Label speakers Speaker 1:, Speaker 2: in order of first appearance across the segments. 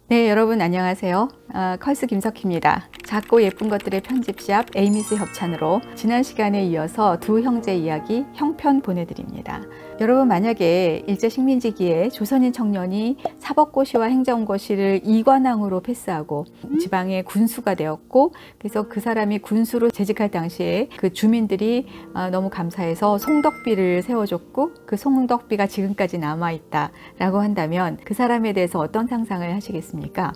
Speaker 1: 네, 여러분 안녕하세요. 컬스 김석희입니다. 작고 예쁜 것들의 편집샵 에이미스 협찬으로 지난 시간에 이어서 두 형제 이야기 형편 보내드립니다. 여러분 만약에 일제식민지기에 조선인 청년이 사법고시와 행정고시를 이관왕으로 패스하고 지방의 군수가 되었고, 그래서 그 사람이 군수로 재직할 당시에 그 주민들이 너무 감사해서 송덕비를 세워줬고, 그 송덕비가 지금까지 남아있다라고 한다면 그 사람에 대해서 어떤 상상을 하시겠습니까?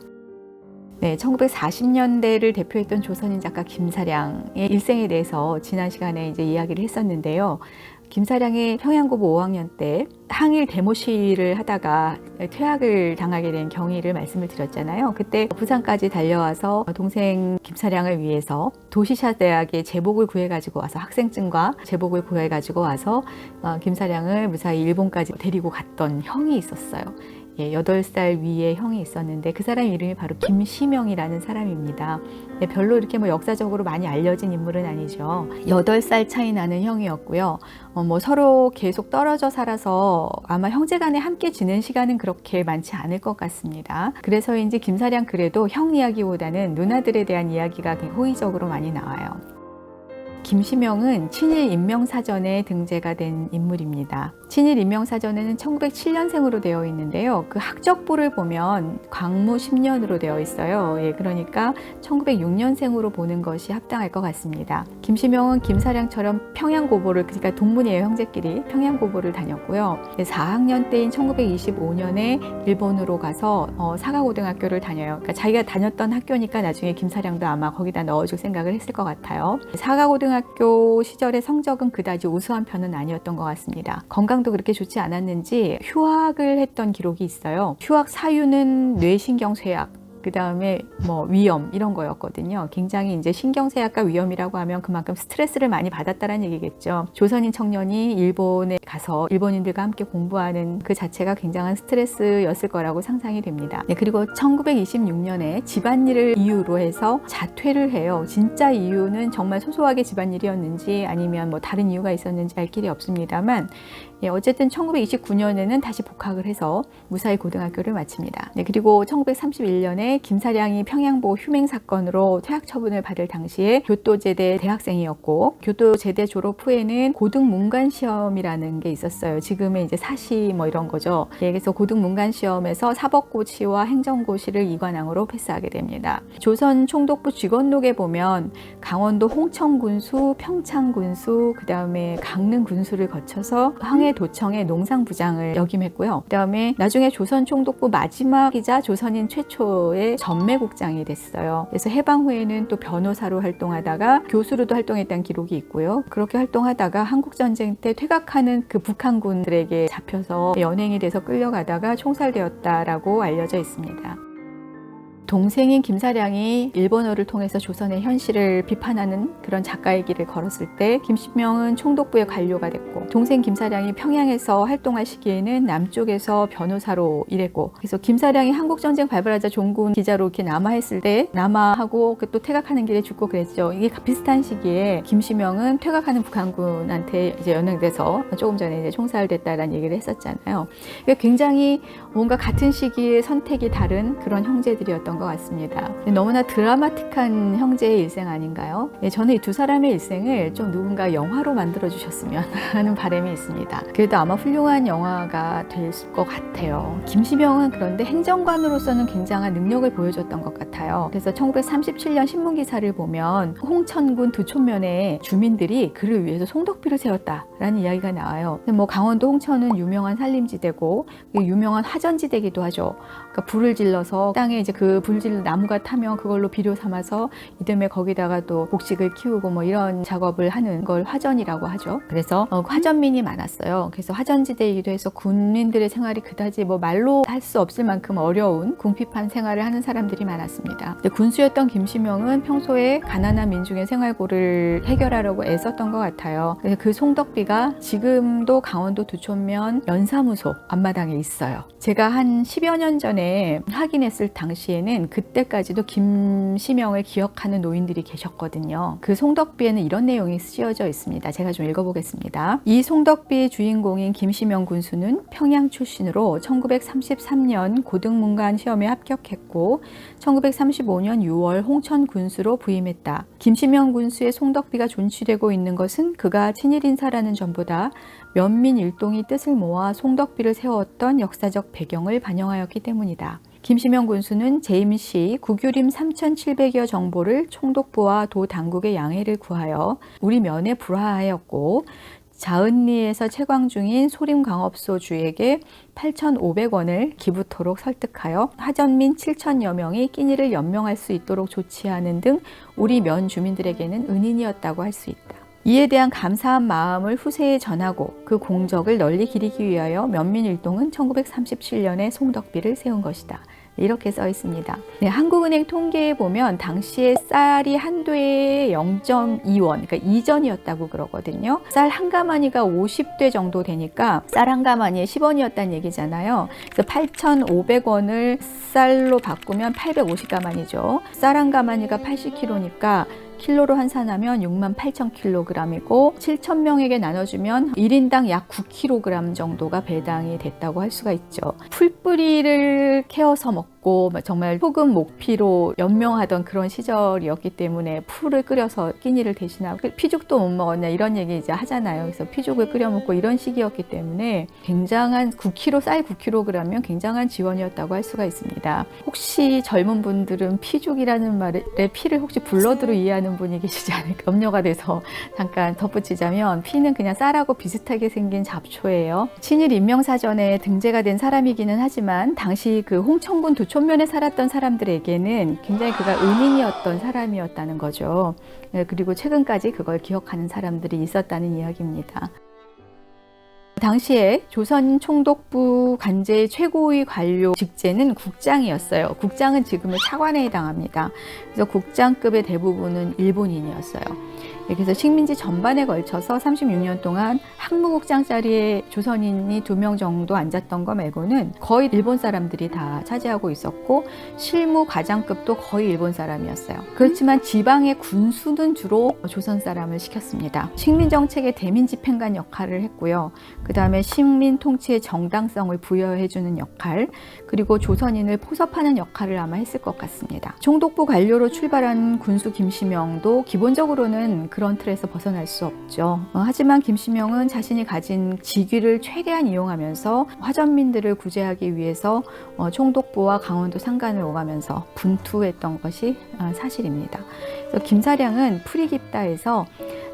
Speaker 1: 네, 1940년대를 대표했던 조선인 작가 김사량의 일생에 대해서 지난 시간에 이제 이야기를 했었는데요. 김사량이 평양고보 5학년 때 항일 데모 시위를 하다가 퇴학을 당하게 된 경위를 말씀을 드렸잖아요. 그때 부산까지 달려와서 동생 김사량을 위해서 도시샤 대학에 제복을 구해가지고 와서 학생증과 제복을 구해가지고 와서 김사량을 무사히 일본까지 데리고 갔던 형이 있었어요. 8살 위에 형이 있었는데 그 사람 이름이 바로 김시명이라는 사람입니다. 별로 이렇게 역사적으로 많이 알려진 인물은 아니죠. 8살 차이 나는 형이었고요. 서로 계속 떨어져 살아서 아마 형제간에 함께 지낸 시간은 그렇게 많지 않을 것 같습니다. 그래서인지 김사량 글에도 형 이야기보다는 누나들에 대한 이야기가 호의적으로 많이 나와요. 김시명은 친일 인명사전에 등재가 된 인물입니다. 친일 인명사전에는 1907년생으로 되어 있는데요. 그 학적부를 보면 광무 10년으로 되어 있어요. 그러니까 1906년생으로 보는 것이 합당할 것 같습니다. 김시명은 김사량처럼 평양고보를, 그러니까 동문이에요. 형제끼리 평양고보를 다녔고요. 4학년 때인 1925년에 일본으로 가서 사가고등학교를 다녀요. 그러니까 자기가 다녔던 학교니까 나중에 김사량도 아마 거기다 넣어줄 생각을 했을 것 같아요. 사가고등학교 시절의 성적은 그다지 우수한 편은 아니었던 것 같습니다. 건강도 그렇게 좋지 않았는지 휴학을 했던 기록이 있어요. 휴학 사유는 뇌신경쇠약, 그 다음에 위염 이런 거였거든요. 굉장히 이제 신경쇠약과 위염이라고 하면 그만큼 스트레스를 많이 받았다는 얘기겠죠. 조선인 청년이 일본에 가서 일본인들과 함께 공부하는 그 자체가 굉장한 스트레스였을 거라고 상상이 됩니다. 그리고 1926년에 집안일을 이유로 해서 자퇴를 해요. 진짜 이유는 정말 소소하게 집안일이었는지 아니면 다른 이유가 있었는지 알 길이 없습니다만, 어쨌든 1929년에는 다시 복학을 해서 무사히 고등학교를 마칩니다. 그리고 1931년에 김사량이 평양보 휴맹 사건으로 퇴학 처분을 받을 당시에 교토제대 대학생이었고, 교토제대 졸업 후에는 고등문관 시험이라는 게 있었어요. 지금의 이제 사시 이런 거죠. 그래서 고등문관 시험에서 사법고시와 행정고시를 이관왕으로 패스하게 됩니다. 조선 총독부 직원록에 보면 강원도 홍천군수, 평창군수, 그 다음에 강릉군수를 거쳐서 항해 도청의 농상부장을 역임했고요. 그 다음에 나중에 조선 총독부 마지막이자 조선인 최초의 전매국장이 됐어요. 그래서 해방 후에는 또 변호사로 활동하다가 교수로도 활동했다는 기록이 있고요. 그렇게 활동하다가 한국전쟁 때 퇴각하는 그 북한군들에게 잡혀서 연행이 돼서 끌려가다가 총살되었다라고 알려져 있습니다. 동생인 김사량이 일본어를 통해서 조선의 현실을 비판하는 그런 작가의 길을 걸었을 때 김시명은 총독부의 관료가 됐고, 동생 김사량이 평양에서 활동할 시기에는 남쪽에서 변호사로 일했고, 그래서 김사량이 한국전쟁 발발하자 종군 기자로 이렇게 남하했을 때 남하하고 또 퇴각하는 길에 죽고 그랬죠. 이게 비슷한 시기에 김시명은 퇴각하는 북한군한테 이제 연행돼서 조금 전에 이제 총살됐다라는 얘기를 했었잖아요. 그러니까 굉장히 뭔가 같은 시기에 선택이 다른 그런 형제들이었던 것 같습니다. 너무나 드라마틱한 형제의 일생 아닌가요? 저는 이 두 사람의 일생을 좀 누군가 영화로 만들어 주셨으면 하는 바람이 있습니다. 그래도 아마 훌륭한 영화가 될 것 같아요. 김시명은 그런데 행정관으로서는 굉장한 능력을 보여줬던 것 같아요. 그래서 1937년 신문기사를 보면 홍천군 두촌면에 주민들이 그를 위해서 송덕비를 세웠다라는 이야기가 나와요. 강원도 홍천은 유명한 산림지대고 유명한 화전지대기도 하죠. 그러니까 불을 질러서 땅에 이제 그 불질 나무가 타면 그걸로 비료 삼아서 이듬해 거기다가 또 곡식을 키우고 이런 작업을 하는 걸 화전이라고 하죠. 그래서 화전민이 많았어요. 그래서 화전지대이기도 해서 군민들의 생활이 그다지 말로 할 수 없을 만큼 어려운 궁핍한 생활을 하는 사람들이 많았습니다. 군수였던 김시명은 평소에 가난한 민중의 생활고를 해결하려고 애썼던 것 같아요. 그래서 그 송덕비가 지금도 강원도 두촌면 연사무소 앞마당에 있어요. 제가 한 10여 년 전에 확인했을 당시에는 송덕비에는 그때까지도 김시명을 기억하는 노인들이 계셨거든요. 그 송덕비에는 이런 내용이 쓰여져 있습니다. 제가 좀 읽어보겠습니다. 이 송덕비의 주인공인 김시명 군수는 평양 출신으로 1933년 고등문관 시험에 합격했고 1935년 6월 홍천 군수로 부임했다. 김시명 군수의 송덕비가 존치되고 있는 것은 그가 친일 인사라는 점보다 면민일동이 뜻을 모아 송덕비를 세웠던 역사적 배경을 반영하였기 때문이다. 김시명 군수는 제임시 국유림 3,700여 정보를 총독부와 도 당국의 양해를 구하여 우리 면에 불하하였고 자은리에서 채광 중인 소림광업소 주에게 8,500원을 기부토록 설득하여 하전민 7,000여 명이 끼니를 연명할 수 있도록 조치하는 등 우리 면 주민들에게는 은인이었다고 할 수 있다. 이에 대한 감사한 마음을 후세에 전하고 그 공적을 널리 기리기 위하여 면민일동은 1937년에 송덕비를 세운 것이다. 이렇게 써 있습니다. 네, 한국은행 통계에 보면 당시에 쌀이 한 대에 0.2원, 그러니까 2전이었다고 그러거든요. 쌀 한 가마니가 50대 정도 되니까 쌀 한 가마니에 10원이었다는 얘기잖아요. 그래서 8,500원을 쌀로 바꾸면 850가마니죠. 쌀 한 가마니가 80kg니까 킬로로 환산하면 68,000kg이고 7,000명에게 나눠주면 1인당 약 9kg 정도가 배당이 됐다고 할 수가 있죠. 풀뿌리를 캐어서 먹고 정말 소금 목피로 연명하던 그런 시절이었기 때문에 풀을 끓여서 끼니를 대신하고 피죽도 못 먹었냐 이런 얘기 이제 하잖아요. 그래서 피죽을 끓여 먹고 이런 시기였기 때문에 굉장한 9kg, 쌀 9kg이면 굉장한 지원이었다고 할 수가 있습니다. 혹시 젊은 분들은 피죽이라는 말의 피를 혹시 블러드로 이해하는 분이 계시지 않을까 염려가 돼서 잠깐 덧붙이자면 피는 그냥 쌀하고 비슷하게 생긴 잡초예요. 친일 인명사전에 등재가 된 사람이기는 하지만 당시 그 홍천군 두촌면에 살았던 사람들에게는 굉장히 그가 은인이었던 사람이었다는 거죠. 그리고 최근까지 그걸 기억하는 사람들이 있었다는 이야기입니다. 당시에 조선 총독부 관제의 최고위 관료 직제는 국장이었어요. 국장은 지금의 차관에 해당합니다. 그래서 국장급의 대부분은 일본인이었어요. 그래서 식민지 전반에 걸쳐서 36년 동안 항무국장 자리에 조선인이 2명 정도 앉았던 거 말고는 거의 일본 사람들이 다 차지하고 있었고 실무 과장급도 거의 일본 사람이었어요. 그렇지만 지방의 군수는 주로 조선 사람을 시켰습니다. 식민정책의 대민집행관 역할을 했고요. 그 다음에 식민 통치의 정당성을 부여해주는 역할, 그리고 조선인을 포섭하는 역할을 아마 했을 것 같습니다. 총독부 관료로 출발한 군수 김시명도 기본적으로는 그런 틀에서 벗어날 수 없죠. 하지만 김시명은 자신이 가진 직위를 최대한 이용하면서 화전민들을 구제하기 위해서 총독부와 강원도 상간을 오가면서 분투했던 것이 사실입니다. 그래서 김사량은 풀이 깊다 해서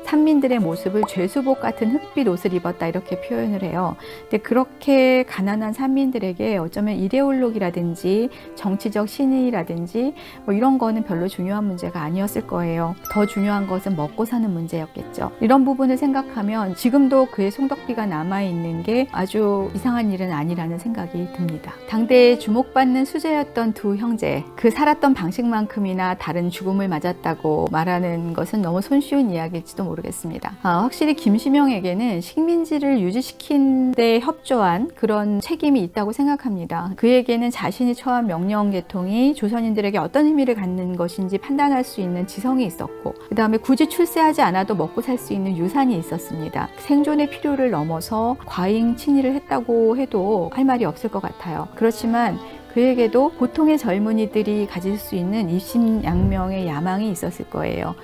Speaker 1: 산민들의 모습을 죄수복 같은 흑빛 옷을 입었다 이렇게 표현을 해요. 근데 그렇게 가난한 산민들에게 어쩌면 이데올로기라든지 정치적 신의라든지 뭐 이런 거는 별로 중요한 문제가 아니었을 거예요. 더 중요한 것은 먹고 사는 문제였겠죠. 이런 부분을 생각하면 지금도 그의 송덕비가 남아있는 게 아주 이상한 일은 아니라는 생각이 듭니다. 당대에 주목받는 수재였던 두 형제, 그 살았던 방식만큼이나 다른 죽음을 맞았다고 말하는 것은 너무 손쉬운 이야기일지도 모르겠습니다. 확실히 김시명에게는 식민지를 유지시킨 데 협조한 그런 책임이 있다고 생각합니다. 그에게는 자신이 처한 명령 계통이 조선인들에게 어떤 의미를 갖는 것인지 판단할 수 있는 지성이 있었고, 그 다음에 굳이 출세하지 않아도 먹고 살 수 있는 유산이 있었습니다. 생존의 필요를 넘어서 과잉 친일을 했다고 해도 할 말이 없을 것 같아요. 그렇지만 그에게도 보통의 젊은이들이 가질 수 있는 입신양명의 야망이 있었을 거예요.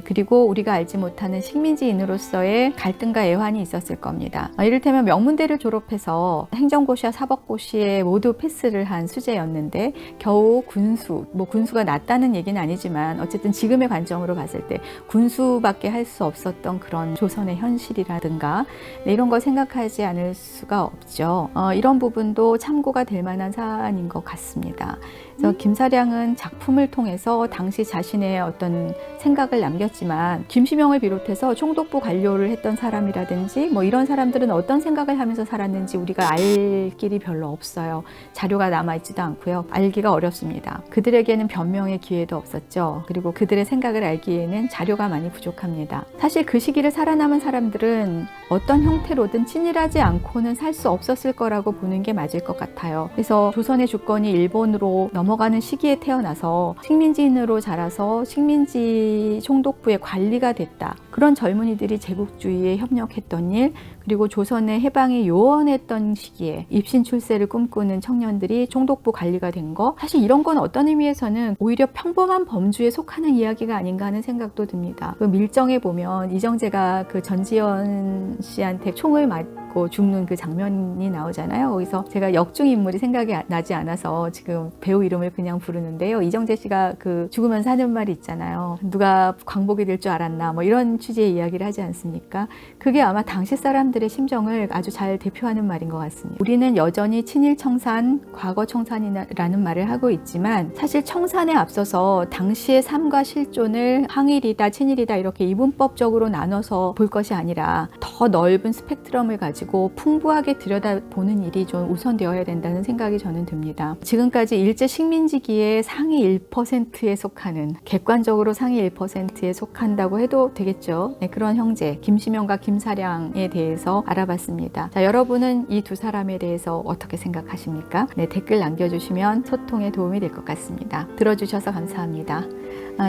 Speaker 1: 그리고 우리가 알지 못하는 식민지인으로서의 갈등과 애환이 있었을 겁니다. 이를테면 명문대를 졸업해서 행정고시와 사법고시에 모두 패스를 한 수재였는데 겨우 군수, 군수가 낫다는 얘기는 아니지만 어쨌든 지금의 관점으로 봤을 때 군수밖에 할 수 없었던 그런 조선의 현실이라든가 이런 걸 생각하지 않을 수가 없죠. 이런 부분도 참고가 될 만한 사안인 것 같습니다. 그래서 김사량은 작품을 통해서 당시 자신의 어떤 생각을 남겼지만 김시명을 비롯해서 총독부 관료를 했던 사람이라든지 이런 사람들은 어떤 생각을 하면서 살았는지 우리가 알 길이 별로 없어요. 자료가 남아있지도 않고요. 알기가 어렵습니다. 그들에게는 변명의 기회도 없었죠. 그리고 그들의 생각을 알기에는 자료가 많이 부족합니다. 사실 그 시기를 살아남은 사람들은 어떤 형태로든 친일하지 않고는 살 수 없었을 거라고 보는 게 맞을 것 같아요. 그래서 조선의 주권 정치권이 일본으로 넘어가는 시기에 태어나서 식민지인으로 자라서 식민지 총독부의 관리가 됐다. 그런 젊은이들이 제국주의에 협력했던 일, 그리고 조선의 해방이 요원했던 시기에 입신 출세를 꿈꾸는 청년들이 총독부 관리가 된 거, 사실 이런 건 어떤 의미에서는 오히려 평범한 범주에 속하는 이야기가 아닌가 하는 생각도 듭니다. 그 밀정에 보면 이정재가 그 전지현 씨한테 총을 맞고 죽는 그 장면이 나오잖아요. 거기서 제가 역중 인물이 생각이 나지 않아서 지금 배우 이름을 그냥 부르는데요. 이정재 씨가 그 죽으면서 하는 말이 있잖아요. 누가 광복이 될 줄 알았나, 뭐 이런 취지의 이야기를 하지 않습니까? 그게 아마 당시 사람들의 심정을 아주 잘 대표하는 말인 것 같습니다. 우리는 여전히 친일 청산, 과거 청산이라는 말을 하고 있지만 사실 청산에 앞서서 당시의 삶과 실존을 항일이다, 친일이다 이렇게 이분법적으로 나눠서 볼 것이 아니라 더 넓은 스펙트럼을 가지고 풍부하게 들여다보는 일이 좀 우선되어야 된다는 생각이 저는 듭니다. 지금까지 일제 식민지기의 상위 1%에 속하는, 객관적으로 상위 1%에 속한다고 해도 되겠죠. 네, 그런 형제 김시명과 김사량에 대해서 알아봤습니다. 자, 여러분은 이 두 사람에 대해서 어떻게 생각하십니까? 네, 댓글 남겨주시면 소통에 도움이 될 것 같습니다. 들어주셔서 감사합니다.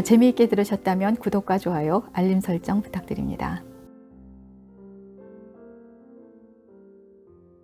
Speaker 1: 재미있게 들으셨다면 구독과 좋아요, 알림 설정 부탁드립니다.